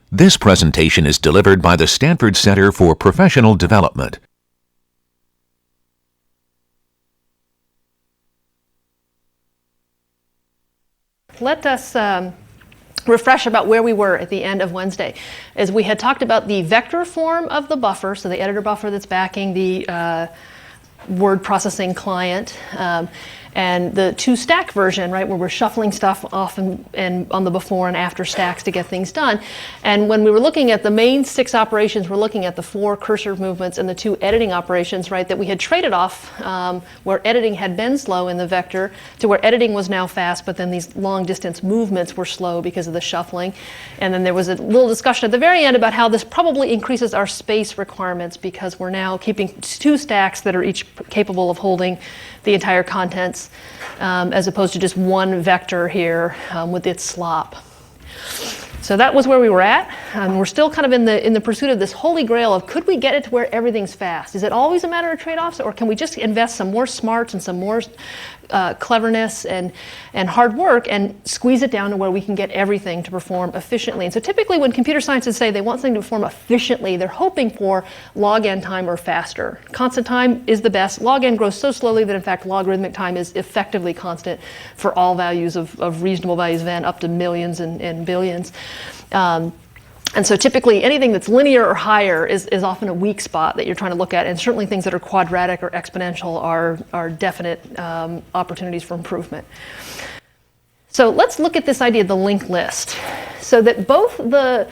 This presentation is delivered by the Stanford Center for Professional Development. Let us refresh about where we were at the end of Wednesday. As we had talked about the vector form of the buffer, so the editor buffer that's backing the word processing client, and the two-stack version, right, where we're shuffling stuff off and on the before and after stacks to get things done. And when we were looking at the main 6 operations, we're looking at the 4 cursor movements and the 2 editing operations, right, that we had traded off where editing had been slow in the vector to where editing was now fast, but then these long-distance movements were slow because of the shuffling. And then there was a little discussion at the very end about how this probably increases our space requirements because we're now keeping 2 stacks that are each capable of holding the entire contents, as opposed to just one vector here with its slop. So that was where we were at. We're still kind of in the pursuit of this holy grail of could we get it to where everything's fast? Is it always a matter of trade-offs, or can we just invest some more smarts and some more cleverness and hard work and squeeze it down to where we can get everything to perform efficiently? And so typically when computer scientists say they want something to perform efficiently, they're hoping for log n time or faster. Constant time is the best. Log n grows so slowly that in fact logarithmic time is effectively constant for all values of reasonable values of n up to millions and billions. And so typically anything that's linear or higher is often a weak spot that you're trying to look at, and certainly things that are quadratic or exponential are definite opportunities for improvement. So let's look at this idea of the linked list. So that both the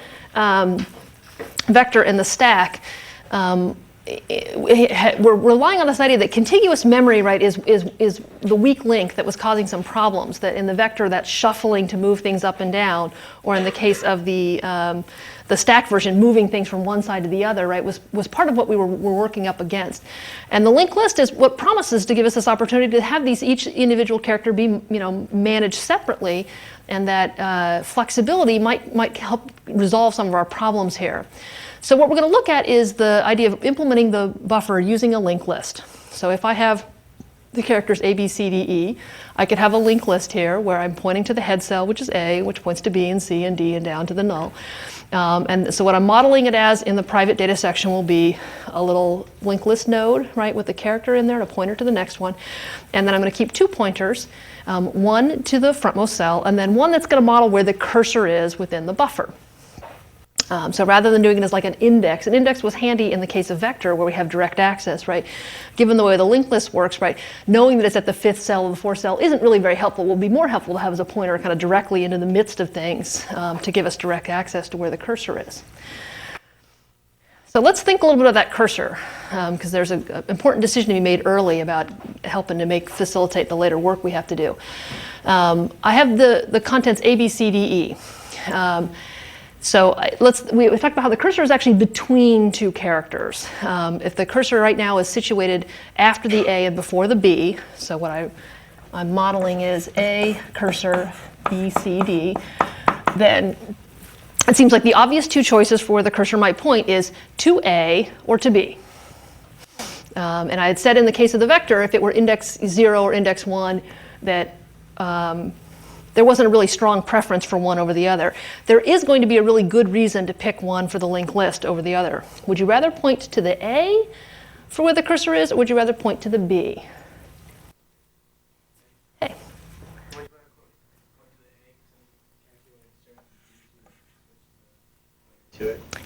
vector and the stack, we're relying on this idea that contiguous memory, right, is the weak link that was causing some problems. That in the vector, that's shuffling to move things up and down, or in the case of the stack version, moving things from one side to the other, right, was part of what we were working up against. And the linked list is what promises to give us this opportunity to have these each individual character be, managed separately, and that flexibility might help resolve some of our problems here. So what we're going to look at is the idea of implementing the buffer using a linked list. So if I have the characters A, B, C, D, E, I could have a linked list here where I'm pointing to the head cell, which is A, which points to B and C and D and down to the null. And so what I'm modeling it as in the private data section will be a little linked list node, right, with the character in there and a pointer to the next one. And then I'm going to keep 2 pointers, one to the frontmost cell, and then one that's going to model where the cursor is within the buffer. So rather than doing it as like an index was handy in the case of vector where we have direct access, right? Given the way the linked list works, right, knowing that it's at the 5th cell of the 4th cell isn't really very helpful. It will be more helpful to have as a pointer kind of directly into the midst of things to give us direct access to where the cursor is. So let's think a little bit of that cursor, because there's an important decision to be made early about helping to facilitate the later work we have to do. I have the contents A, B, C, D, E. So we talked about how the cursor is actually between 2 characters. If the cursor right now is situated after the A and before the B, so what I'm modeling is A cursor B, C, D, then it seems like the obvious 2 choices for where the cursor might point is to A or to B. And I had said in the case of the vector, if it were index 0 or index 1, that there wasn't a really strong preference for one over the other. There is going to be a really good reason to pick one for the linked list over the other. Would you rather point to the A for where the cursor is, or would you rather point to the B? Okay.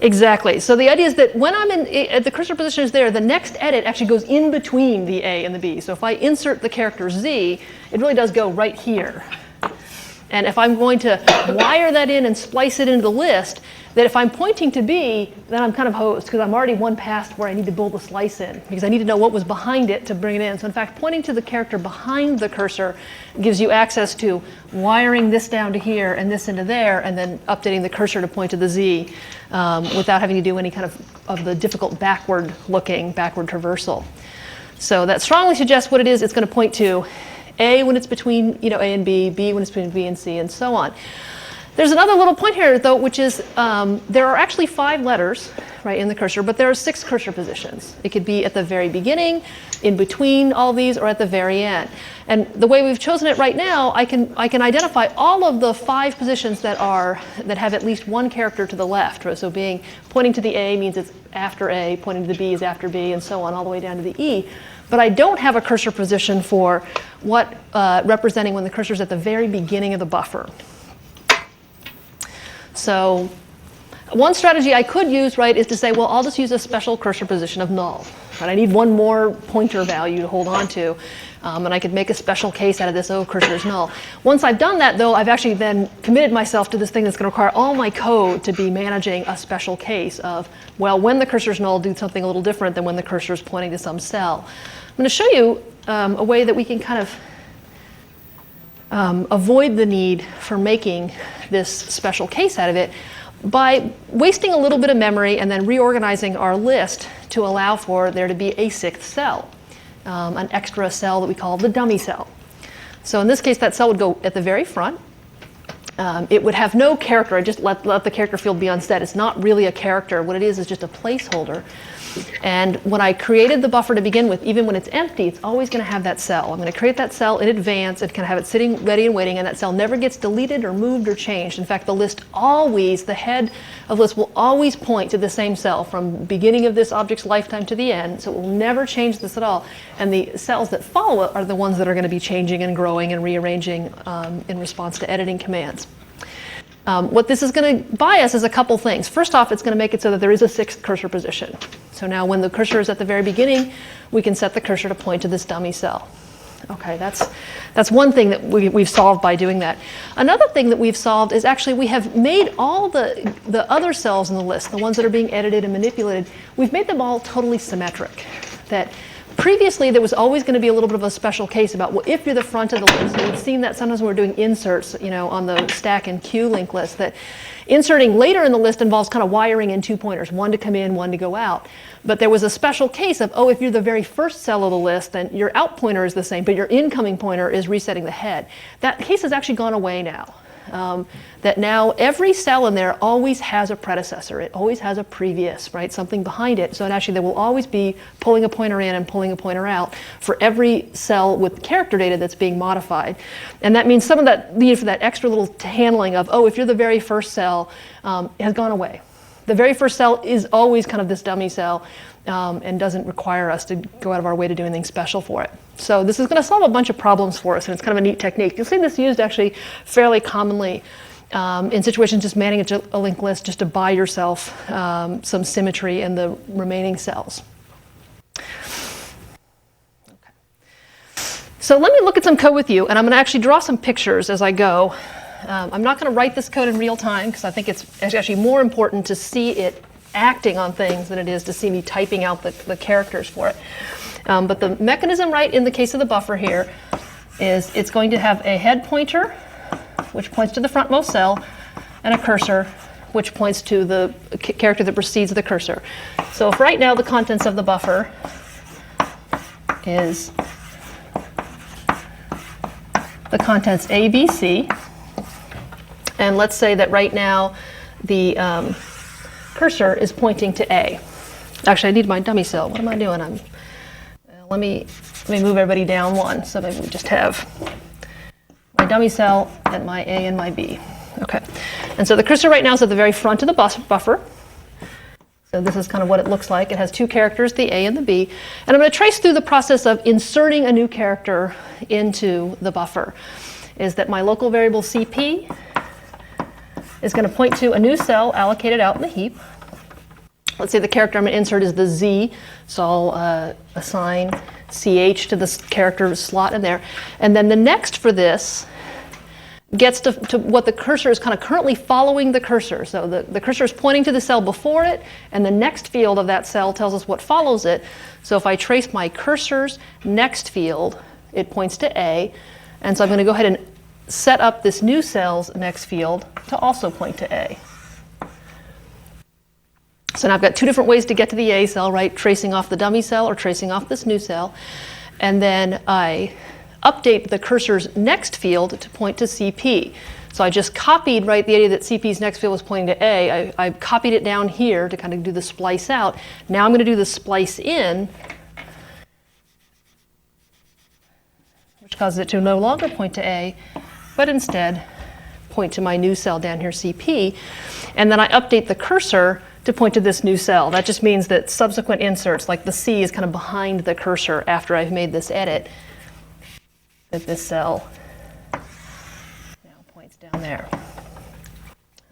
Exactly. So the idea is that when I'm at the cursor position is there, the next edit actually goes in between the A and the B. So if I insert the character Z, it really does go right here. And if I'm going to wire that in and splice it into the list, that if I'm pointing to B, then I'm kind of hosed because I'm already one past where I need to build the slice in because I need to know what was behind it to bring it in. So in fact, pointing to the character behind the cursor gives you access to wiring this down to here and this into there, and then updating the cursor to point to the Z without having to do any kind of the difficult backward traversal. So that strongly suggests what it is. It's going to point to A when it's between A and B, B when it's between B and C, and so on. There's another little point here, though, which is there are actually 5 letters right, in the cursor, but there are 6 cursor positions. It could be at the very beginning, in between all these, or at the very end. And the way we've chosen it right now, I can identify all of the 5 positions that have at least one character to the left. Right? So pointing to the A means it's after A, pointing to the B is after B, and so on, all the way down to the E. But I don't have a cursor position for what representing when the cursor is at the very beginning of the buffer. So one strategy I could use, right, is to say, well, I'll just use a special cursor position of null. Right? I need one more pointer value to hold on to, and I could make a special case out of this, oh, cursor is null. Once I've done that, though, I've actually then committed myself to this thing that's going to require all my code to be managing a special case of, well, when the cursor is null, do something a little different than when the cursor is pointing to some cell. I'm going to show you a way that we can kind of avoid the need for making this special case out of it by wasting a little bit of memory and then reorganizing our list to allow for there to be a 6th cell, an extra cell that we call the dummy cell. So in this case, that cell would go at the very front. It would have no character. I just let the character field be unset. It's not really a character. What it is just a placeholder. And when I created the buffer to begin with, even when it's empty, it's always going to have that cell. I'm going to create that cell in advance and kind of have it sitting ready and waiting, and that cell never gets deleted or moved or changed. In fact, the head of the list will always point to the same cell from the beginning of this object's lifetime to the end, so it will never change this at all. And the cells that follow it are the ones that are going to be changing and growing and rearranging in response to editing commands. What this is going to buy us is a couple things. First off, it's going to make it so that there is a 6th cursor position. So now when the cursor is at the very beginning, we can set the cursor to point to this dummy cell. Okay, that's one thing that we've solved by doing that. Another thing that we've solved is actually we have made all the other cells in the list, the ones that are being edited and manipulated, we've made them all totally symmetric. That previously, there was always going to be a little bit of a special case about, well, if you're the front of the list. And we've seen that sometimes when we're doing inserts, on the stack and queue linked list, that inserting later in the list involves kind of wiring in 2 pointers, one to come in, one to go out. But there was a special case of, oh, if you're the very first cell of the list, then your out pointer is the same, but your incoming pointer is resetting the head. That case has actually gone away now. That now every cell in there always has a predecessor. It always has a previous, right? Something behind it. So actually there will always be pulling a pointer in and pulling a pointer out for every cell with character data that's being modified. And that means some of that need for that extra little handling of, oh, if you're the very first cell, has gone away. The very first cell is always kind of this dummy cell and doesn't require us to go out of our way to do anything special for it. So this is going to solve a bunch of problems for us, and it's kind of a neat technique. You'll see this used actually fairly commonly in situations just managing a linked list just to buy yourself some symmetry in the remaining cells. Okay. So let me look at some code with you, and I'm going to actually draw some pictures as I go. I'm not going to write this code in real time because I think it's actually more important to see it acting on things than it is to see me typing out the characters for it. But the mechanism, right, in the case of the buffer here, is it's going to have a head pointer, which points to the frontmost cell, and a cursor, which points to the character that precedes the cursor. So if right now the contents of the buffer is the contents A, B, C, and let's say that right now the cursor is pointing to A. Actually, I need my dummy cell. What am I doing? Let me move everybody down one. So maybe we just have my dummy cell and my A and my B. Okay. And so the cursor right now is at the very front of the buffer. So this is kind of what it looks like. It has 2 characters, the A and the B. And I'm going to trace through the process of inserting a new character into the buffer. Is that my local variable CP is going to point to a new cell allocated out in the heap. Let's say the character I'm going to insert is the Z, so I'll assign CH to this character slot in there. And then the next for this gets to what the cursor is kind of currently following the cursor. So the cursor is pointing to the cell before it, and the next field of that cell tells us what follows it. So if I trace my cursor's next field, it points to A. And so I'm going to go ahead and set up this new cell's next field to also point to A. So now I've got 2 different ways to get to the A cell, right? Tracing off the dummy cell or tracing off this new cell. And then I update the cursor's next field to point to CP. So I just copied, right, the idea that CP's next field was pointing to A. I copied it down here to kind of do the splice out. Now I'm going to do the splice in, which causes it to no longer point to A, but instead point to my new cell down here, CP. And then I update the cursor to point to this new cell. That just means that subsequent inserts, like the C is kind of behind the cursor after I've made this edit, that this cell now points down there.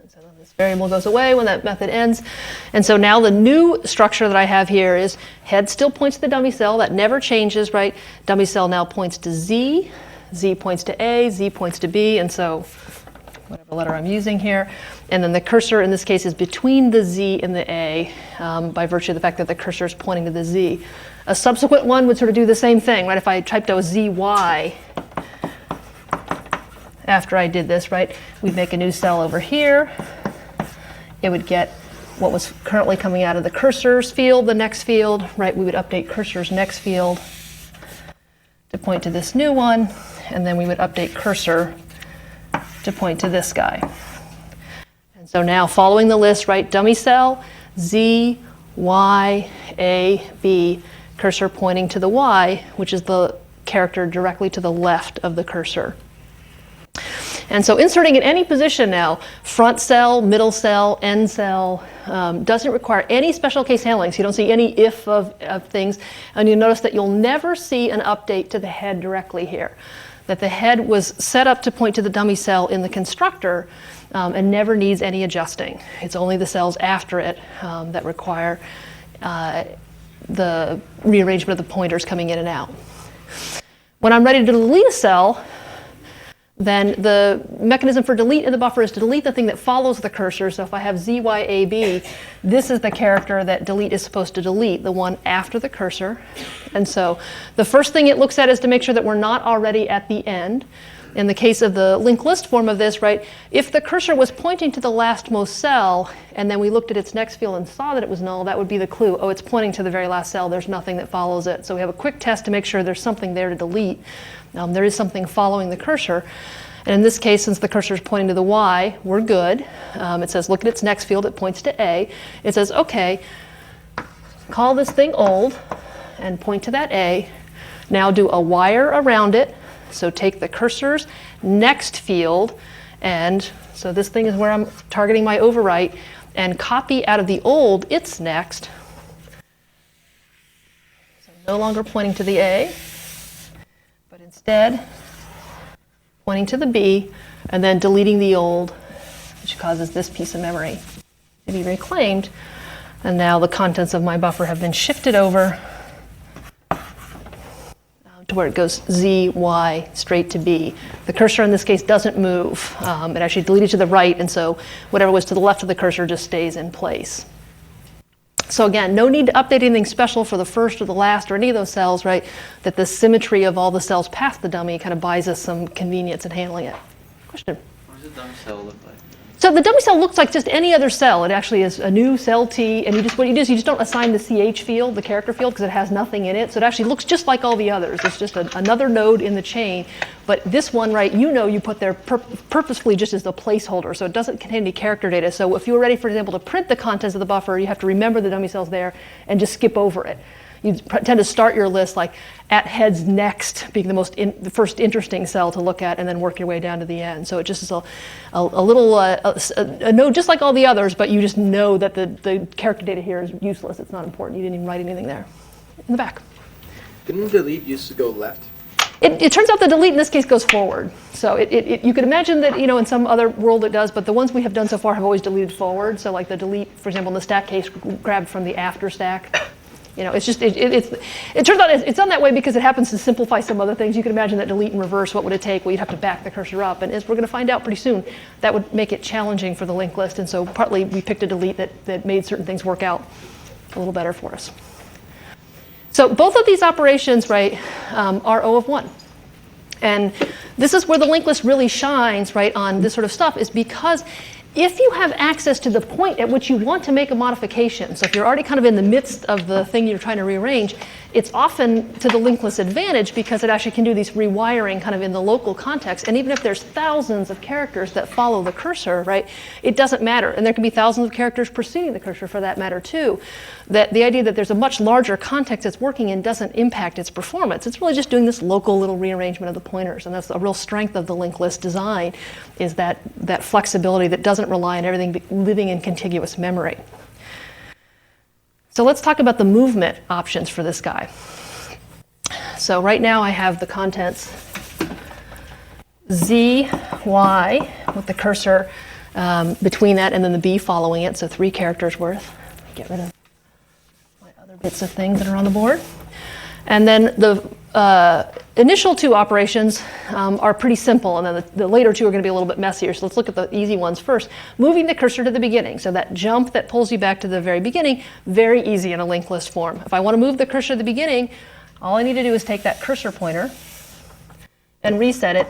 And so then this variable goes away when that method ends. And so now the new structure that I have here is head still points to the dummy cell. That never changes, right? Dummy cell now points to Z. Z points to A. Z points to B. And so whatever letter I'm using here. And then the cursor in this case is between the Z and the A by virtue of the fact that the cursor is pointing to the Z. A subsequent one would sort of do the same thing, right? If I typed out ZY after I did this, right, we'd make a new cell over here. It would get what was currently coming out of the cursor's field, the next field, right? We would update cursor's next field to point to this new one, and then we would update cursor to point to this guy. And so now following the list, right, dummy cell, Z, Y, A, B, cursor pointing to the Y, which is the character directly to the left of the cursor. And so inserting in any position now, front cell, middle cell, end cell, doesn't require any special case handling. So you don't see any if of things. And you'll notice that you'll never see an update to the head directly here. That the head was set up to point to the dummy cell in the constructor and never needs any adjusting. It's only the cells after it that require the rearrangement of the pointers coming in and out. When I'm ready to delete a cell, then the mechanism for delete in the buffer is to delete the thing that follows the cursor. So if I have ZYAB, this is the character that delete is supposed to delete, the one after the cursor. And so the first thing it looks at is to make sure that we're not already at the end. In the case of the linked list form of this, right, if the cursor was pointing to the lastmost cell, and then we looked at its next field and saw that it was null, that would be the clue. Oh, it's pointing to the very last cell. There's nothing that follows it. So we have a quick test to make sure there's something there to delete. There is something following the cursor. And in this case, since the cursor is pointing to the Y, we're good. It says, look at its next field. It points to A. It says, OK, call this thing old and point to that A. Now do a wire around it. So take the cursor's next field. And so this thing is where I'm targeting my overwrite. And copy out of the old its next. So no longer pointing to the A, but instead pointing to the B, and then deleting the old, which causes this piece of memory to be reclaimed. And now the contents of my buffer have been shifted over to where it goes Z, Y, straight to B. The cursor in this case doesn't move. It actually deleted to the right, and so whatever was to the left of the cursor just stays in place. So again, no need to update anything special for the first or the last or any of those cells, right? That the symmetry of all the cells past the dummy kind of buys us some convenience in handling it. Question? What does a dummy cell look like? So the dummy cell looks like just any other cell. It actually is a new cell T, and what you do is you just don't assign the CH field, the character field, because it has nothing in it. So it actually looks just like all the others. It's just another node in the chain. But this one, right, you put there purposefully just as a placeholder, so it doesn't contain any character data. So if you were ready, for example, to print the contents of the buffer, you have to remember the dummy cell's there and just skip over it. You tend to start your list like at heads next being the first interesting cell to look at, and then work your way down to the end. So it just is a little a node just like all the others, but you just know that the character data here is useless. It's not important. You didn't even write anything there. In the back. Didn't delete used to go left? It turns out the delete in this case goes forward. So you could imagine that in some other world it does, but the ones we have done so far have always deleted forward. So like the delete, for example, in the stack case, grabbed from the after stack. It's just it turns out it's done that way because it happens to simplify some other things. You can imagine that delete in reverse, what would it take? Well, you'd have to back the cursor up, and as we're going to find out pretty soon, that would make it challenging for the linked list. And so partly we picked a delete that made certain things work out a little better for us. So both of these operations, right, are O of 1. And this is where the linked list really shines, right, on this sort of stuff, is because if you have access to the point at which you want to make a modification, so if you're already kind of in the midst of the thing you're trying to rearrange, it's often to the linked list advantage because it actually can do these rewiring kind of in the local context. And even if there's thousands of characters that follow the cursor, right, it doesn't matter. And there can be thousands of characters preceding the cursor for that matter too. That the idea that there's a much larger context it's working in doesn't impact its performance. It's really just doing this local little rearrangement of the pointers. And that's a real strength of the linked list design, is that flexibility that doesn't rely on everything living in contiguous memory. So let's talk about the movement options for this guy. So right now I have the contents Z, Y, with the cursor between that and then the B following it, so 3 characters worth. Get rid of my other bits of things that are on the board. And then the initial 2 operations are pretty simple, and then the later 2 are going to be a little bit messier. So let's look at the easy ones first. Moving the cursor to the beginning. So that jump that pulls you back to the very beginning, very easy in a linked list form. If I want to move the cursor to the beginning, all I need to do is take that cursor pointer and reset it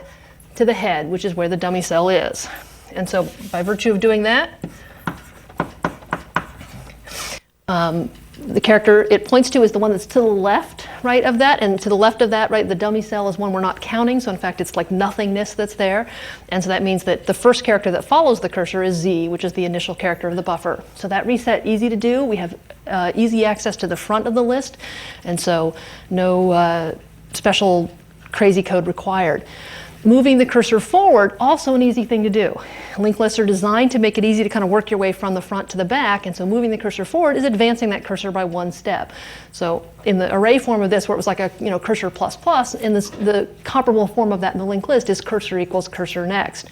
to the head, which is where the dummy cell is. And so by virtue of doing that, the character it points to is the one that's to the left, right, of that, and to the left of that, right, the dummy cell is one we're not counting, so in fact it's like nothingness that's there, and so that means that the first character that follows the cursor is Z, which is the initial character of the buffer. So that reset, easy to do. We have easy access to the front of the list, and so no special crazy code required. Moving the cursor forward, also an easy thing to do. Linked lists are designed to make it easy to kind of work your way from the front to the back, and so moving the cursor forward is advancing that cursor by 1 step. So in the array form of this, where it was like a cursor plus plus, in this, the comparable form of that in the linked list is cursor equals cursor next.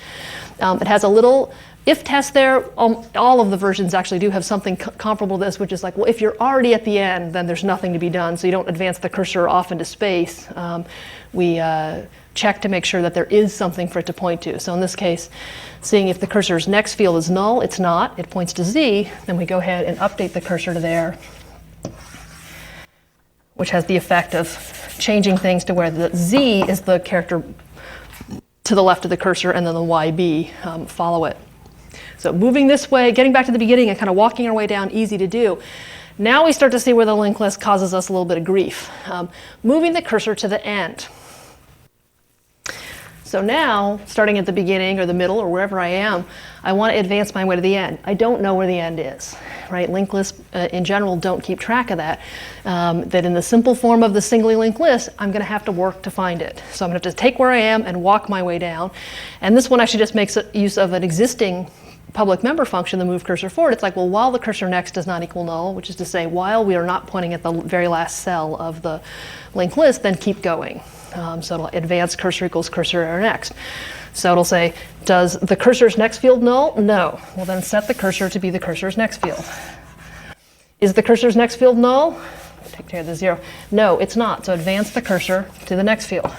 It has a little if test there. All of the versions actually do have something comparable to this, which is like, well, if you're already at the end, then there's nothing to be done, so you don't advance the cursor off into space. We check to make sure that there is something for it to point to. So in this case, seeing if the cursor's next field is null, it's not, it points to Z, then we go ahead and update the cursor to there, which has the effect of changing things to where the Z is the character to the left of the cursor, and then the YB follow it. So moving this way, getting back to the beginning and kind of walking our way down, easy to do. Now we start to see where the linked list causes us a little bit of grief. Moving the cursor to the end. So now, starting at the beginning or the middle or wherever I am, I want to advance my way to the end. I don't know where the end is, right? Linked lists in general don't keep track of that. That in the simple form of the singly linked list, I'm going to have to work to find it. So I'm going to have to take where I am and walk my way down. And this one actually just makes use of an existing public member function, the move cursor forward. It's like, well, while the cursor next does not equal null, which is to say, while we are not pointing at the very last cell of the linked list, then keep going. So it'll advance cursor equals cursor error next. So it'll say, does the cursor's next field null? No. Well, then set the cursor to be the cursor's next field. Is the cursor's next field null? Take care of the 0. No, it's not. So advance the cursor to the next field.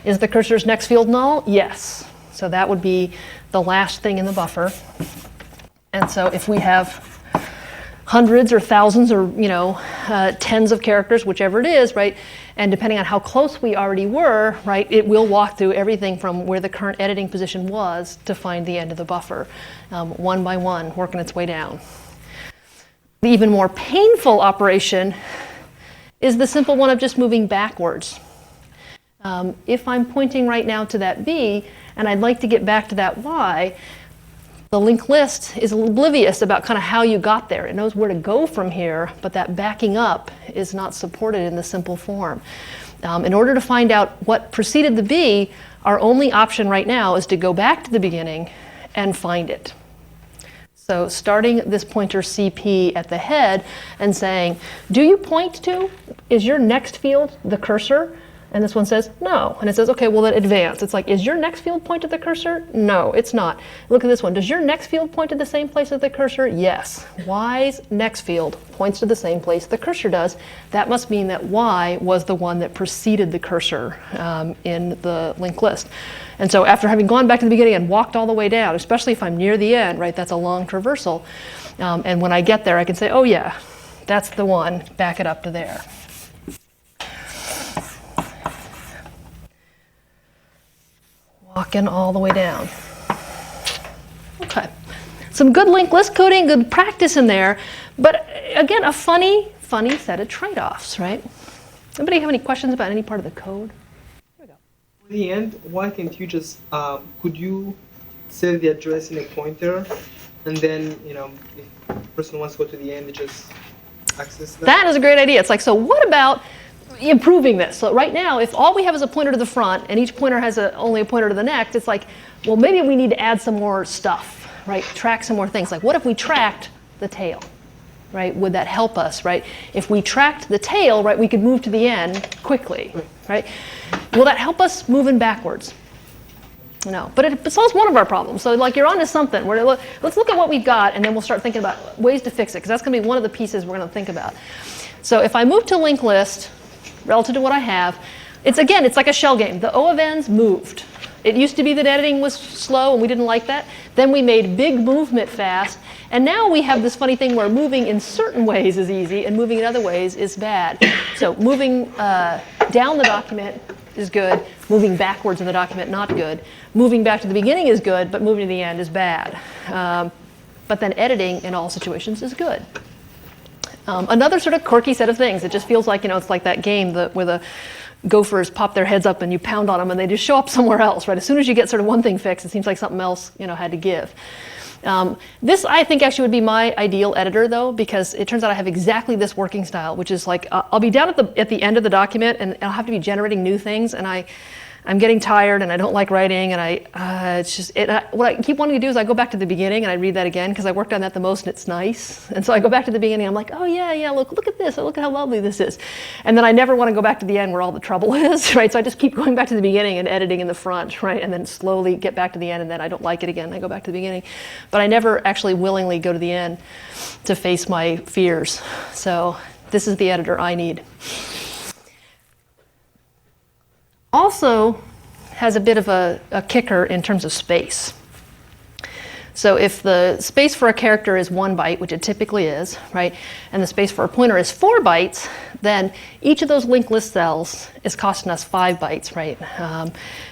Is the cursor's next field null? Yes. So that would be the last thing in the buffer. And so if we have hundreds or thousands or tens of characters, whichever it is, right? And depending on how close we already were, right, it will walk through everything from where the current editing position was to find the end of the buffer, one by one, working its way down. The even more painful operation is the simple one of just moving backwards. If I'm pointing right now to that B, and I'd like to get back to that Y, the linked list is oblivious about kind of how you got there. It knows where to go from here, but that backing up is not supported in the simple form. In order to find out what preceded the B, our only option right now is to go back to the beginning and find it. So starting this pointer CP at the head and saying, do you point to, is your next field the cursor? And this one says, no. And it says, okay, well, then advance. It's like, is your next field point to the cursor? No, it's not. Look at this one. Does your next field point to the same place as the cursor? Yes. Y's next field points to the same place the cursor does. That must mean that Y was the one that preceded the cursor in the linked list. And so after having gone back to the beginning and walked all the way down, especially if I'm near the end, right, that's a long traversal. And when I get there, I can say, oh, yeah, that's the one. Back it up to there. Walking all the way down. Okay, Some good linked list coding, good practice in there, but again, a funny set of trade-offs, right? Anybody have any questions about any part of the code? In the end, why can't you just, could you save the address in a pointer, and then, if the person wants to go to the end, they just access that? That is a great idea. It's like, so what about improving this? So right now, if all we have is a pointer to the front, and each pointer has only a pointer to the next, it's like, well, maybe we need to add some more stuff, right? Track some more things. Like, what if we tracked the tail? Right? Would that help us, right? If we tracked the tail, right, we could move to the end quickly, right? Will that help us moving backwards? No, but it solves one of our problems. So like you're onto something. Let's look at what we've got, and then we'll start thinking about ways to fix it, because that's going to be one of the pieces we're going to think about. So if I move to linked list relative to what I have, it's like a shell game. The O of n's moved. It used to be that editing was slow, and we didn't like that. Then we made big movement fast. And now we have this funny thing where moving in certain ways is easy and moving in other ways is bad. So moving down the document is good. Moving backwards in the document, not good. Moving back to the beginning is good, but moving to the end is bad. But then editing in all situations is good. Another sort of quirky set of things. It just feels like, it's like that game where the gophers pop their heads up and you pound on them and they just show up somewhere else, right? As soon as you get sort of one thing fixed, it seems like something else, had to give. This, I think, actually would be my ideal editor, though, because it turns out I have exactly this working style, which is like I'll be down at the end of the document, and I'll have to be generating new things, and I'm getting tired, and I don't like writing, and what I keep wanting to do is I go back to the beginning and I read that again, because I worked on that the most, and it's nice. And so I go back to the beginning, and I'm like, oh yeah, look at this, look at how lovely this is. And then I never want to go back to the end where all the trouble is, right? So I just keep going back to the beginning and editing in the front, right? And then slowly get back to the end, and then I don't like it again, and I go back to the beginning. But I never actually willingly go to the end to face my fears. So this is the editor I need. Also has a bit of a kicker in terms of space. So if the space for a character is 1 byte, which it typically is, right, and the space for a pointer is 4 bytes, then each of those linked list cells is costing us 5 bytes, right,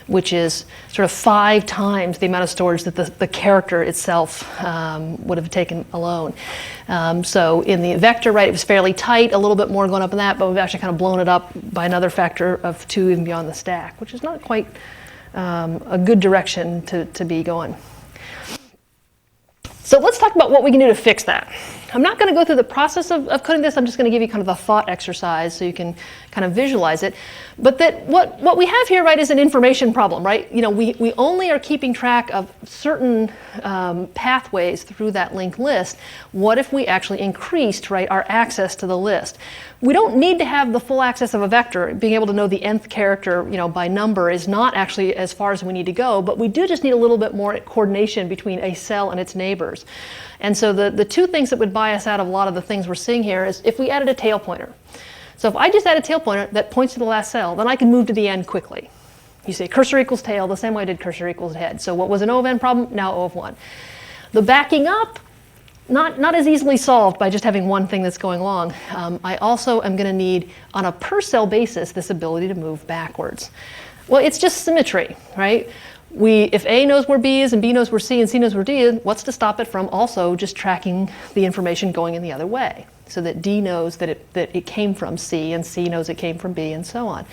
which is sort of 5 times the amount of storage that the character itself would have taken alone. So in the vector, right, it was fairly tight, a little bit more going up in that, but we've actually kind of blown it up by another factor of 2 even beyond the stack, which is not quite a good direction to be going. So let's talk about what we can do to fix that. I'm not going to go through the process of coding this. I'm just going to give you kind of a thought exercise so you can kind of visualize it. But that what we have here, right, is an information problem, right? We only are keeping track of certain pathways through that linked list. What if we actually increased, right, our access to the list? We don't need to have the full access of a vector. Being able to know the nth character, by number is not actually as far as we need to go, but we do just need a little bit more coordination between a cell and its neighbors. And so the 2 things that would buy us out of a lot of the things we're seeing here is if we added a tail pointer. So if I just add a tail pointer that points to the last cell, then I can move to the end quickly. You say cursor equals tail the same way I did cursor equals head. So what was an O of n problem? Now O of 1. The backing up, not as easily solved by just having one thing that's going along. I also am going to need, on a per cell basis, this ability to move backwards. Well, it's just symmetry, right? If A knows where B is and B knows where C and C knows where D is, what's to stop it from also just tracking the information going in the other way, so that D knows that it came from C and C knows it came from B and so on.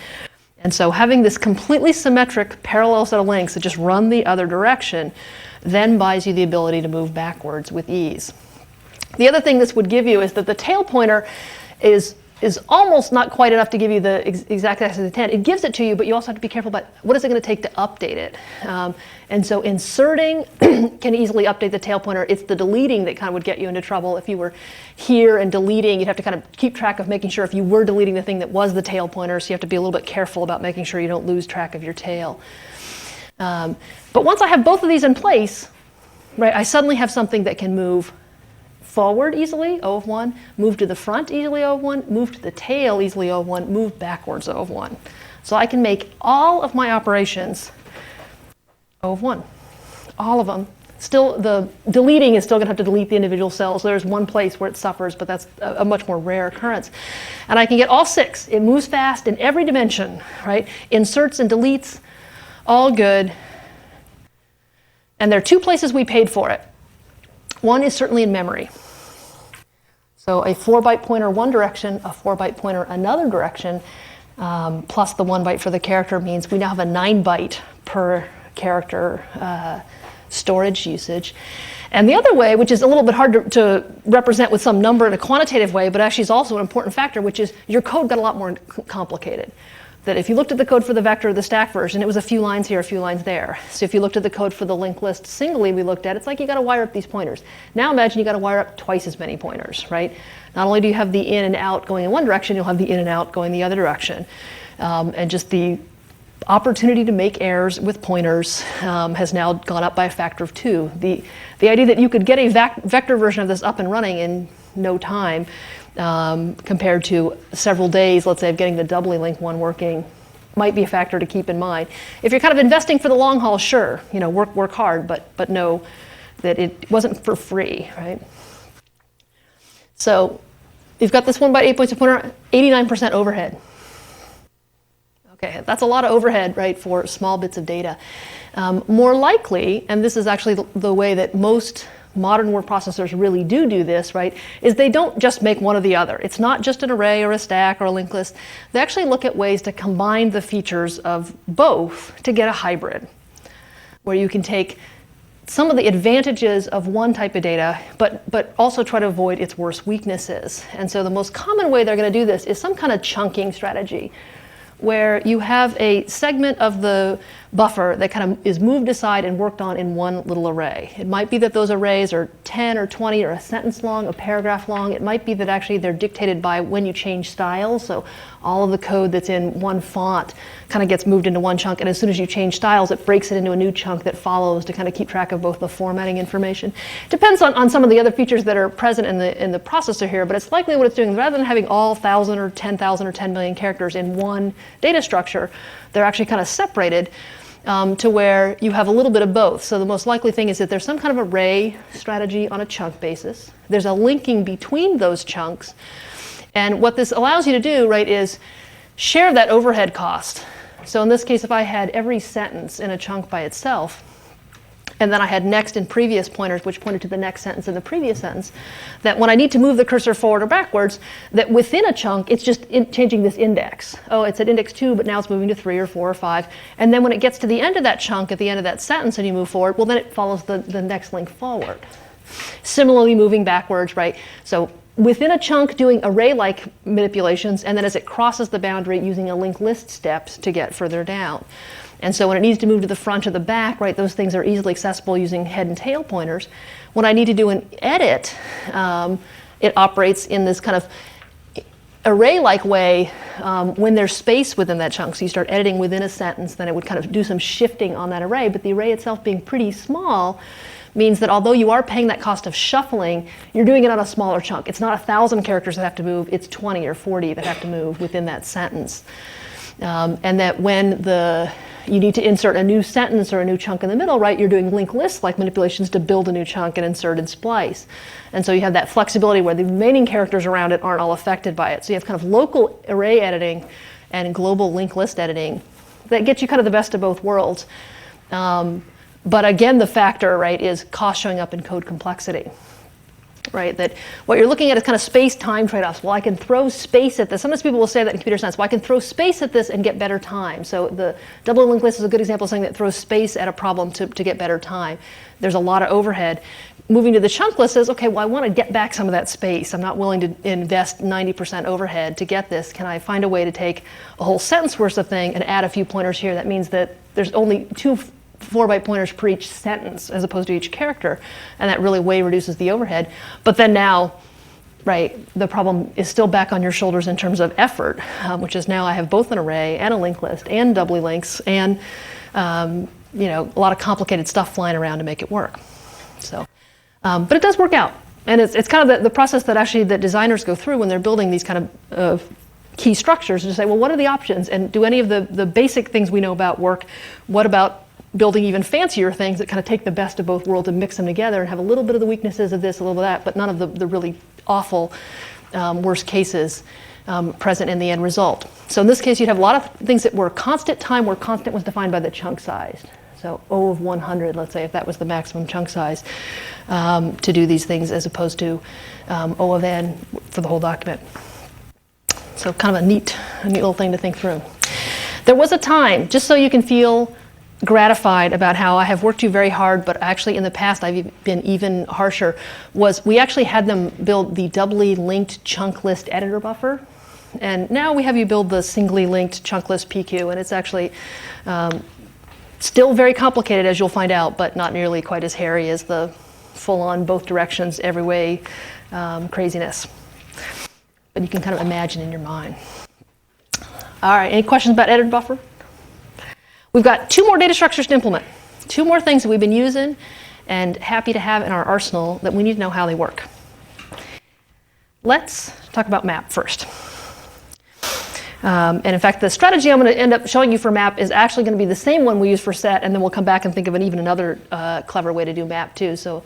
And so having this completely symmetric parallel set of links that just run the other direction then buys you the ability to move backwards with ease. The other thing this would give you is that the tail pointer is almost not quite enough to give you the exact access to the intent. It gives it to you, but you also have to be careful about what is it going to take to update it. And so inserting can easily update the tail pointer. It's the deleting that kind of would get you into trouble. If you were here and deleting, you'd have to kind of keep track of making sure if you were deleting the thing that was the tail pointer, so you have to be a little bit careful about making sure you don't lose track of your tail. But once I have both of these in place, right, I suddenly have something that can move forward easily, O of 1, move to the front easily, O of 1, move to the tail easily, O of 1, move backwards, O of 1. So I can make all of my operations O of 1, all of them. Still, the deleting is still going to have to delete the individual cells. There's one place where it suffers, but that's a much more rare occurrence. And I can get all 6. It moves fast in every dimension, right? Inserts and deletes, all good. And there are 2 places we paid for it. One is certainly in memory. So a 4-byte pointer one direction, a 4-byte pointer another direction, plus the 1 byte for the character means we now have a 9-byte per character storage usage. And the other way, which is a little bit hard to represent with some number in a quantitative way, but actually is also an important factor, which is your code got a lot more complicated. That if you looked at the code for the vector or the stack version, it was a few lines here, a few lines there. So if you looked at the code for the linked list singly we looked at, it's like you got to wire up these pointers. Now imagine you got to wire up twice as many pointers, right? Not only do you have the in and out going in one direction, you'll have the in and out going the other direction. And just the opportunity to make errors with pointers has now gone up by a factor of 2. The idea that you could get a vector version of this up and running in no time compared to several days, let's say, of getting the doubly linked one working, might be a factor to keep in mind. If you're kind of investing for the long haul, sure, work hard, but know that it wasn't for free, right? So you've got this 1 byte 8 points of pointer, 89% overhead. Okay, that's a lot of overhead, right, for small bits of data. More likely, and this is actually the way that most modern word processors really do this, right, is they don't just make one or the other. It's not just an array or a stack or a linked list. They actually look at ways to combine the features of both to get a hybrid, where you can take some of the advantages of one type of data, but also try to avoid its worst weaknesses. And so the most common way they're going to do this is some kind of chunking strategy, where you have a segment of the buffer that kind of is moved aside and worked on in one little array. It might be that those arrays are 10 or 20 or a sentence long, a paragraph long. It might be that actually they're dictated by when you change styles. So all of the code that's in one font kind of gets moved into one chunk, and as soon as you change styles, it breaks it into a new chunk that follows to kind of keep track of both the formatting information. Depends on some of the other features that are present in the processor here, but it's likely what it's doing, rather than having all 1,000 or 10,000 or 10 million characters in one data structure, they're actually kind of separated to where you have a little bit of both. So the most likely thing is that there's some kind of array strategy on a chunk basis. There's a linking between those chunks. And what this allows you to do, right, is share that overhead cost. So in this case, if I had every sentence in a chunk by itself, and then I had next and previous pointers, which pointed to the next sentence and the previous sentence, that when I need to move the cursor forward or backwards, that within a chunk, it's just changing this index. Oh, it's at index 2, but now it's moving to 3 or 4 or 5. And then when it gets to the end of that chunk, at the end of that sentence, and you move forward, well, then it follows the next link forward. Similarly, moving backwards, right? So within a chunk, doing array-like manipulations, and then as it crosses the boundary, using a linked list steps to get further down. And so when it needs to move to the front or the back, right, those things are easily accessible using head and tail pointers. When I need to do an edit, it operates in this kind of array-like way when there's space within that chunk. So you start editing within a sentence, then it would kind of do some shifting on that array. But the array itself being pretty small means that although you are paying that cost of shuffling, you're doing it on a smaller chunk. It's not 1,000 characters that have to move, it's 20 or 40 that have to move within that sentence. And that when you need to insert a new sentence or a new chunk in the middle, right, you're doing linked list-like manipulations to build a new chunk and insert and splice. And so you have that flexibility where the remaining characters around it aren't all affected by it. So you have kind of local array editing and global linked list editing that gets you kind of the best of both worlds. But again, the factor, right, is cost showing up in code complexity. Right, that what you're looking at is kind of space-time trade-offs. Well, I can throw space at this. Sometimes people will say that in computer science. Well, I can throw space at this and get better time. So the double linked list is a good example of something that throws space at a problem to get better time. There's a lot of overhead. Moving to the chunk list says, okay, well, I want to get back some of that space. I'm not willing to invest 90% overhead to get this. Can I find a way to take a whole sentence worth of thing and add a few pointers here? That means that there's only 2 4-byte pointers per each sentence as opposed to each character, and that really way reduces the overhead. But then now, right, the problem is still back on your shoulders in terms of effort, which is now I have both an array and a linked list and doubly links and a lot of complicated stuff flying around to make it work. So, but it does work out, and it's kind of the process that actually the designers go through when they're building these kind of key structures to say, well, what are the options, and do any of the basic things we know about work? What about building even fancier things that kind of take the best of both worlds and mix them together and have a little bit of the weaknesses of this, a little of that, but none of the really awful worst cases present in the end result. So in this case, you'd have a lot of things that were constant time where constant was defined by the chunk size. So O of 100, let's say, if that was the maximum chunk size, to do these things, as opposed to O of n for the whole document. So kind of a neat little thing to think through. There was a time, just so you can feel gratified about how I have worked you very hard, but actually in the past I've been even harsher, was we actually had them build the doubly linked chunk list editor buffer. And now we have you build the singly linked chunk list PQ, and it's actually still very complicated, as you'll find out, but not nearly quite as hairy as the full-on both directions, every way craziness. But you can kind of imagine in your mind. All right, any questions about editor buffer? We've got 2 more data structures to implement. 2 more things that we've been using and happy to have in our arsenal that we need to know how they work. Let's talk about map first. And in fact, the strategy I'm going to end up showing you for map is actually going to be the same one we use for set, and then we'll come back and think of another clever way to do map too. So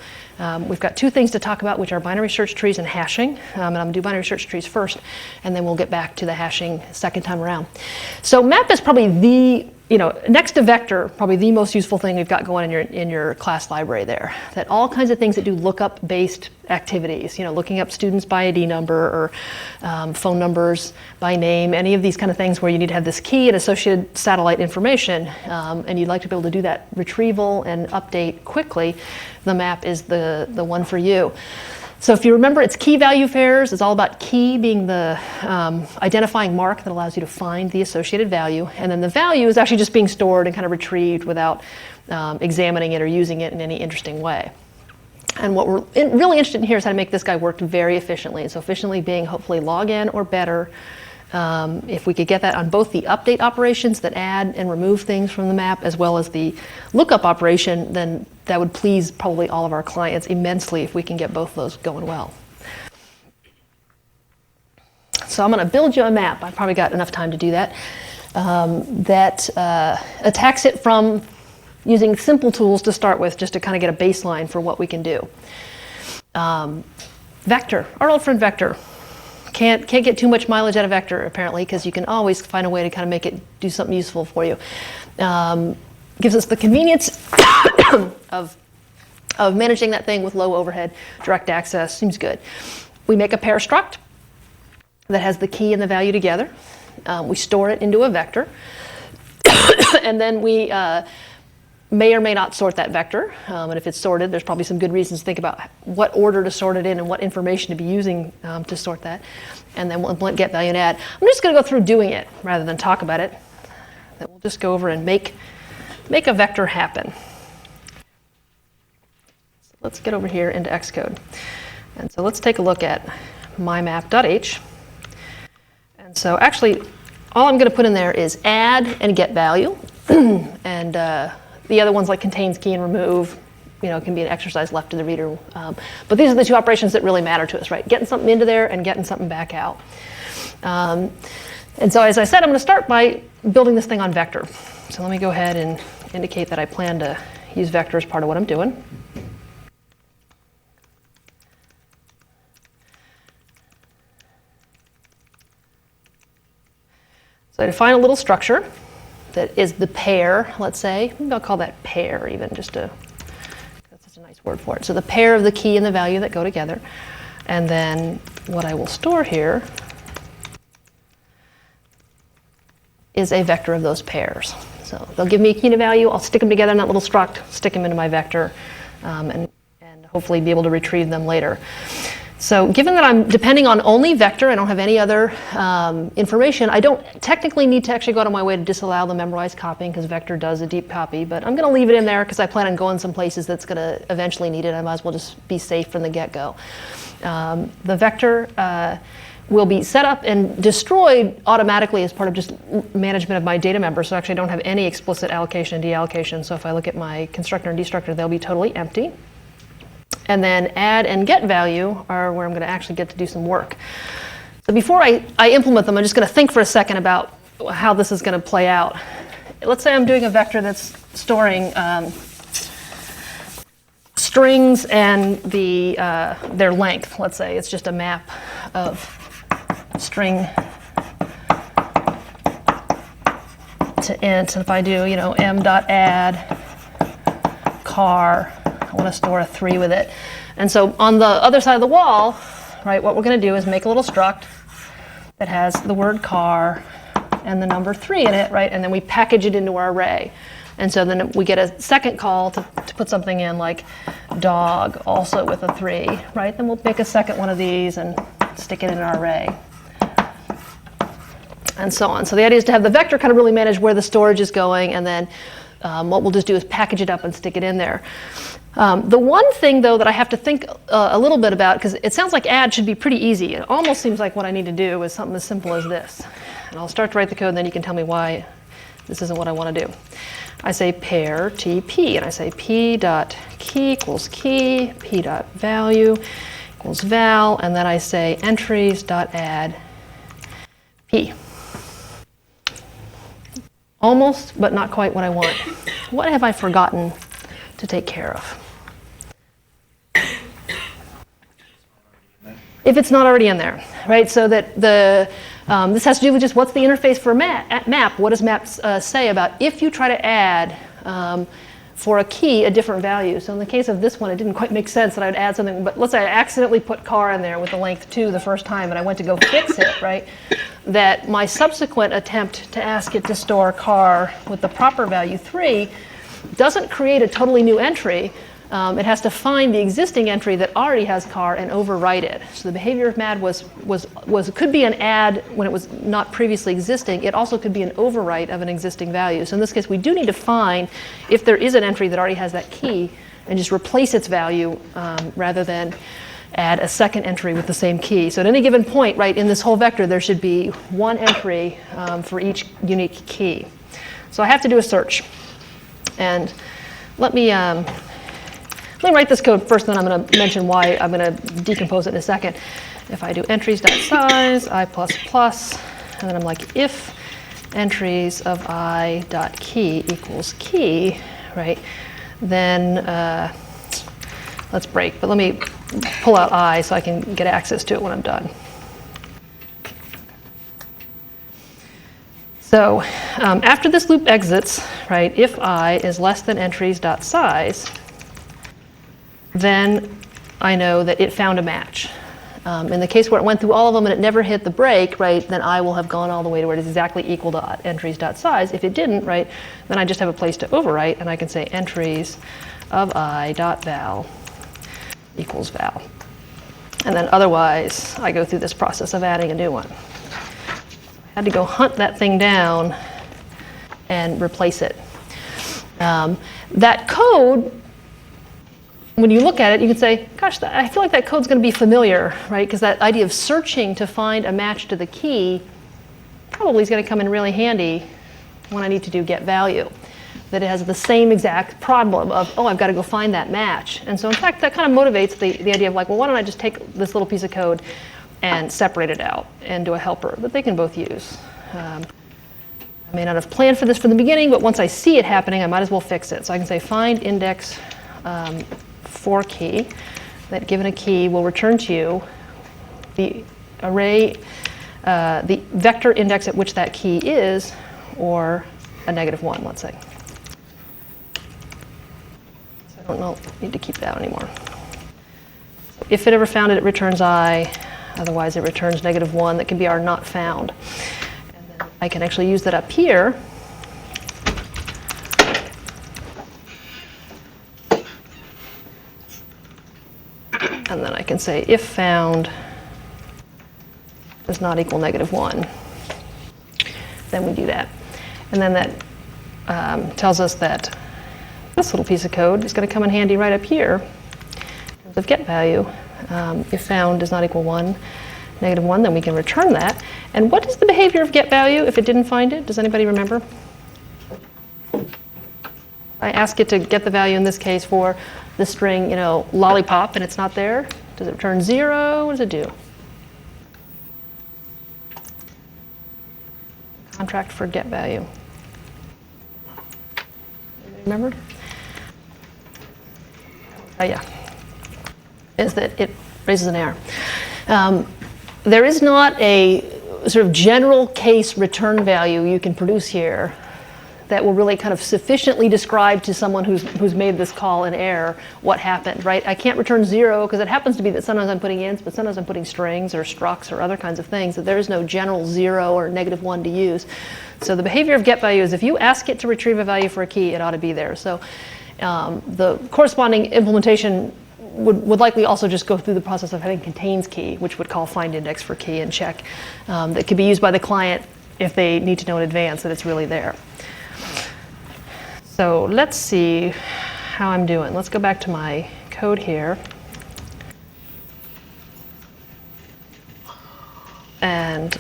we've got 2 things to talk about, which are binary search trees and hashing. And I'm going to do binary search trees first, and then we'll get back to the hashing second time around. So map is probably the, next to vector, probably the most useful thing we've got going in your class library there. That all kinds of things that do lookup-based activities, looking up students by ID number or phone numbers by name, any of these kind of things where you need to have this key and associated satellite information, and you'd like to be able to do that retrieval and update quickly, the map is the one for you. So if you remember, it's key value pairs. It's all about key being the identifying mark that allows you to find the associated value. And then the value is actually just being stored and kind of retrieved without examining it or using it in any interesting way. And what we're really interested in here is how to make this guy work very efficiently. So efficiently being hopefully log n or better. If we could get that on both the update operations that add and remove things from the map, as well as the lookup operation, then that would please probably all of our clients immensely if we can get both of those going well. So I'm going to build you a map. I've probably got enough time to do that. That attacks it from using simple tools to start with, just to kind of get a baseline for what we can do. Vector, our old friend vector. Can't get too much mileage out of vector, apparently, because you can always find a way to kind of make it do something useful for you. Gives us the convenience of managing that thing with low overhead, direct access. Seems good. We make a pair struct that has the key and the value together. We store it into a vector. And then we may or may not sort that vector. And if it's sorted, there's probably some good reasons to think about what order to sort it in and what information to be using to sort that. And then we'll implement get value and add. I'm just going to go through doing it rather than talk about it. That we'll just go over and make a vector happen. So let's get over here into Xcode. And so let's take a look at mymap.h. And so actually, all I'm going to put in there is add and get value. And the other ones, like contains key and remove, can be an exercise left to the reader. But these are the 2 operations that really matter to us, right? Getting something into there and getting something back out. And so as I said, I'm going to start by building this thing on vector. So let me go ahead and indicate that I plan to use vector as part of what I'm doing. So I define a little structure that is the pair, let's say. Maybe I'll call that pair even, that's such a nice word for it. So the pair of the key and the value that go together. And then what I will store here is a vector of those pairs. So they'll give me a key and a value. I'll stick them together in that little struct, stick them into my vector, and hopefully be able to retrieve them later. So given that I'm depending on only vector, I don't have any other information, I don't technically need to actually go out of my way to disallow the memorized copying, because vector does a deep copy, but I'm going to leave it in there because I plan on going some places that's going to eventually need it. I might as well just be safe from the get-go. The vector will be set up and destroyed automatically as part of just management of my data members. So actually I don't have any explicit allocation and deallocation. So if I look at my constructor and destructor, they'll be totally empty. And then add and get value are where I'm going to actually get to do some work. So before I implement them, I'm just going to think for a second about how this is going to play out. Let's say I'm doing a vector that's storing strings and their length. Let's say it's just a map of string to int. And if I do, m.add car. I want to store a 3 with it. And so on the other side of the wall, right, what we're going to do is make a little struct that has the word car and the number 3 in it, right? And then we package it into our array. And so then we get a second call to put something in like dog, also with a 3, right? Then we'll make a second one of these and stick it in our array. And so on. So the idea is to have the vector kind of really manage where the storage is going, and then what we'll just do is package it up and stick it in there. The one thing, though, that I have to think a little bit about, because it sounds like add should be pretty easy. It almost seems like what I need to do is something as simple as this. And I'll start to write the code, and then you can tell me why this isn't what I want to do. I say pair tp, and I say p dot key equals key, p dot value equals val, and then I say entries dot add p. Almost, but not quite what I want. What have I forgotten to take care of? If it's not already in there, right? So that this has to do with just what's the interface for map. What does map say about if you try to add for a key a different value? So in the case of this one, it didn't quite make sense that I would add something, but let's say I accidentally put car in there with the length 2 the first time, and I went to go fix it, right? That my subsequent attempt to ask it to store car with the proper value 3 doesn't create a totally new entry. It has to find the existing entry that already has car and overwrite it. So the behavior of mad could be an add when it was not previously existing. It also could be an overwrite of an existing value. So in this case, we do need to find if there is an entry that already has that key and just replace its value rather than add a second entry with the same key. So at any given point, right, in this whole vector, there should be one entry for each unique key. So I have to do a search. And let me write this code first, then I'm going to mention why I'm going to decompose it in a second. If I do entries.size, I++, and then I'm like, if entries of i.key equals key, right, then let's break. But let me pull out I so I can get access to it when I'm done. So after this loop exits, right, if I is less than entries.size, then I know that it found a match. In the case where it went through all of them and it never hit the break, right, then I will have gone all the way to where it is exactly equal to entries.size. If it didn't, right, then I just have a place to overwrite, and I can say entries of i.val equals val. And then otherwise, I go through this process of adding a new one. I had to go hunt that thing down and replace it. That code, when you look at it, you can say, gosh, I feel like that code's going to be familiar, right? Because that idea of searching to find a match to the key probably is going to come in really handy when I need to do get value. That it has the same exact problem of, oh, I've got to go find that match. And so in fact, that kind of motivates the idea of like, well, why don't I just take this little piece of code and separate it out and do a helper that they can both use. I may not have planned for this from the beginning, but once I see it happening, I might as well fix it. So I can say find index for key, that given a key will return to you the array, the vector index at which that key is, or a -1, let's say. So I don't need to keep that anymore. So if it ever found it, it returns I. Otherwise, it returns -1 that can be our not found. And then I can actually use that up here. And then I can say if found does not equal -1. Then we do that. And then that tells us that this little piece of code is going to come in handy right up here in terms of get value. If found does not equal -1, then we can return that. And what is the behavior of get value if it didn't find it? Does anybody remember? I ask it to get the value in this case for the string, lollipop, and it's not there. Does it return 0? What does it do? Contract for get value. Remember? Oh yeah. Is that it raises an error. There is not a sort of general case return value you can produce here that will really kind of sufficiently describe to someone who's made this call in error what happened, right? I can't return 0 because it happens to be that sometimes I'm putting ints, but sometimes I'm putting strings or structs or other kinds of things, that there is no general 0 or -1 to use. So the behavior of get value is if you ask it to retrieve a value for a key, it ought to be there. So the corresponding implementation would likely also just go through the process of having contains key, which would call find index for key and check. That could be used by the client if they need to know in advance that it's really there. So let's see how I'm doing. Let's go back to my code here. And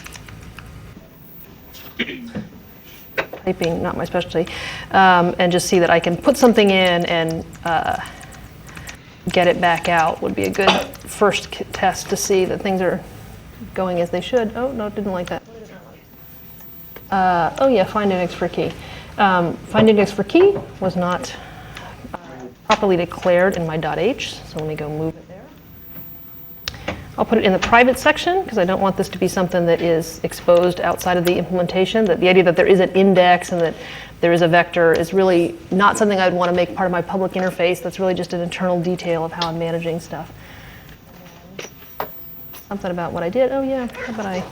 typing, not my specialty, and just see that I can put something in and get it back out would be a good first test to see that things are going as they should. Oh, no, it didn't like that. Oh yeah, find index for key. Find index for key was not properly declared in my .h, so let me go move it there. I'll put it in the private section because I don't want this to be something that is exposed outside of the implementation. That the idea that there is an index and that there is a vector is really not something I'd want to make part of my public interface. That's really just an internal detail of how I'm managing stuff. Something about what I did. Oh yeah, how about I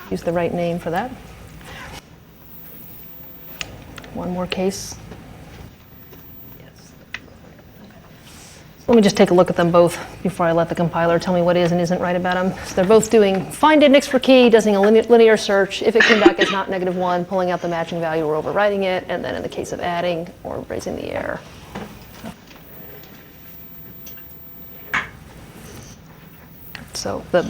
use the right name for that? One more case. Yes. So let me just take a look at them both before I let the compiler tell me what is and isn't right about them. So they're both doing find index for key, doing a linear search. If it came back as not -1, pulling out the matching value or overwriting it, and then in the case of adding or raising the error. So the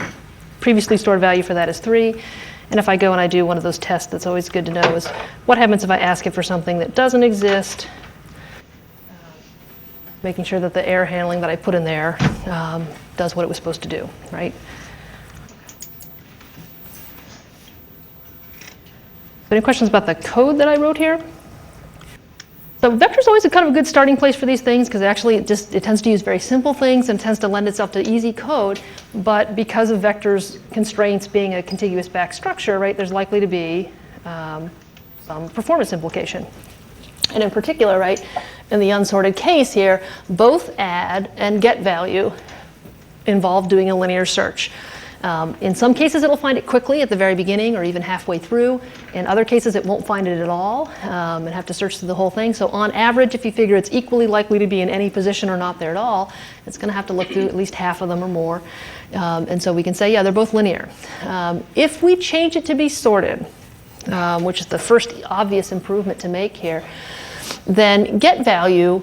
previously stored value for that is 3. And if I go and I do one of those tests that's always good to know is what happens if I ask it for something that doesn't exist, making sure that the error handling that I put in there does what it was supposed to do, right? Any questions about the code that I wrote here? So vector is always a kind of a good starting place for these things because actually it tends to use very simple things and tends to lend itself to easy code. But because of vectors constraints being a contiguous back structure, right, there's likely to be some performance implication. And in particular, right, in the unsorted case here, both add and get value involve doing a linear search. In some cases, it'll find it quickly at the very beginning or even halfway through. In other cases, it won't find it at all and have to search through the whole thing. So on average, if you figure it's equally likely to be in any position or not there at all, it's going to have to look through at least half of them or more. And so we can say, yeah, they're both linear. If we change it to be sorted, which is the first obvious improvement to make here, then get value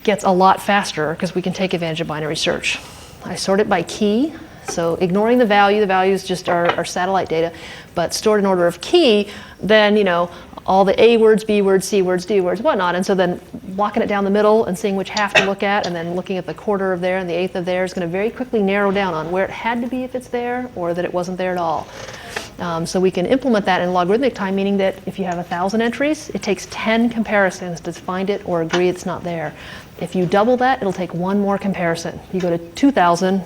gets a lot faster because we can take advantage of binary search. I sort it by key. So ignoring the values just are satellite data, but stored in order of key, then, you know, all the A words, B words, C words, D words, whatnot. And so then blocking it down the middle and seeing which half to look at and then looking at the quarter of there and the eighth of there is going to very quickly narrow down on where it had to be if it's there or that it wasn't there at all. So we can implement that in logarithmic time, meaning that if you have 1,000 entries, it takes 10 comparisons to find it or agree it's not there. If you double that, it'll take one more comparison. You go to 2,000,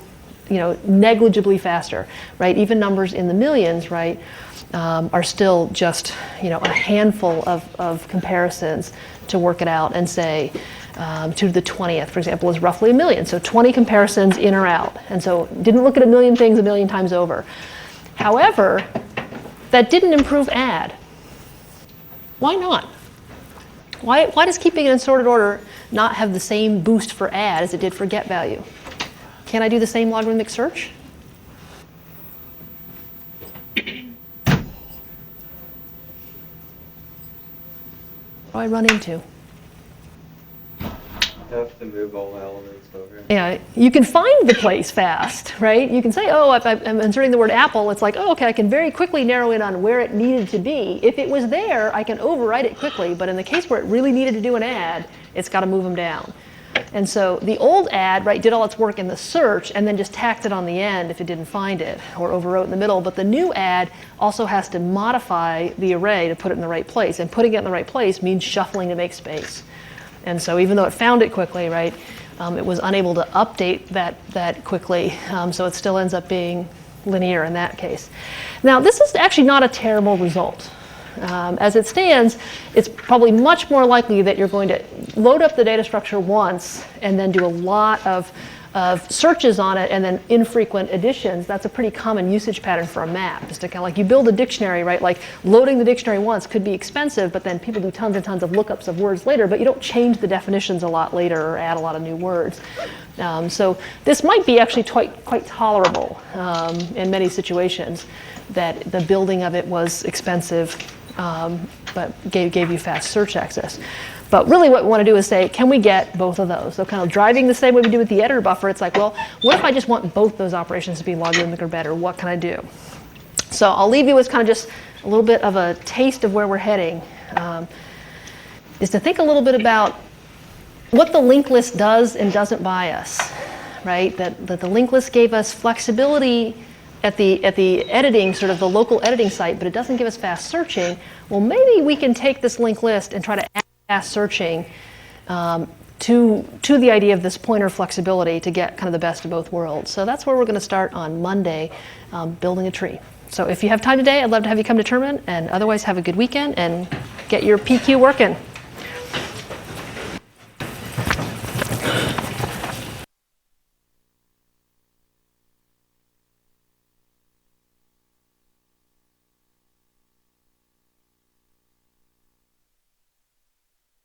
you know, negligibly faster, right? Even numbers in the millions, right, are still just, you know, a handful of comparisons to work it out and say 2 to the 20th, for example, is roughly 1 million. So 20 comparisons in or out. And so didn't look at 1 million things 1 million times over. However, that didn't improve add. Why not? Why does keeping it in sorted order not have the same boost for add as it did for get value? Can I do the same logarithmic search? What do I run into? You have to move all the elements over. Yeah, you can find the place fast, right? You can say, oh, I'm inserting the word apple. It's like, oh, okay, I can very quickly narrow in on where it needed to be. If it was there, I can overwrite it quickly. But in the case where it really needed to do an add, it's got to move them down. And so the old add, right, did all its work in the search and then just tacked it on the end if it didn't find it or overwrote in the middle. But the new add also has to modify the array to put it in the right place. And putting it in the right place means shuffling to make space. And so even though it found it quickly, right, it was unable to update that quickly. So it still ends up being linear in that case. Now, this is actually not a terrible result, As it stands, it's probably much more likely that you're going to load up the data structure once and then do a lot of searches on it and then infrequent additions. That's a pretty common usage pattern for a map. Just to kind of like you build a dictionary, right? Like loading the dictionary once could be expensive, but then people do tons and tons of lookups of words later, but you don't change the definitions a lot later or add a lot of new words. So this might be actually quite tolerable in many situations, that the building of it was expensive, but gave you fast search access. But really what we want to do is say, can we get both of those? So kind of driving the same way we do with the editor buffer, it's like, well, what if I just want both those operations to be logarithmic or better? What can I do? So I'll leave you with kind of just a little bit of a taste of where we're heading, is to think a little bit about what the linked list does and doesn't buy us, right? That the linked list gave us flexibility at the editing, sort of the local editing site, but it doesn't give us fast searching. Well, maybe we can take this linked list and try to add fast searching to the idea of this pointer flexibility to get kind of the best of both worlds. So that's where we're going to start on Monday, building a tree. So if you have time today, I'd love to have you come to Termin, and otherwise have a good weekend and get your PQ working.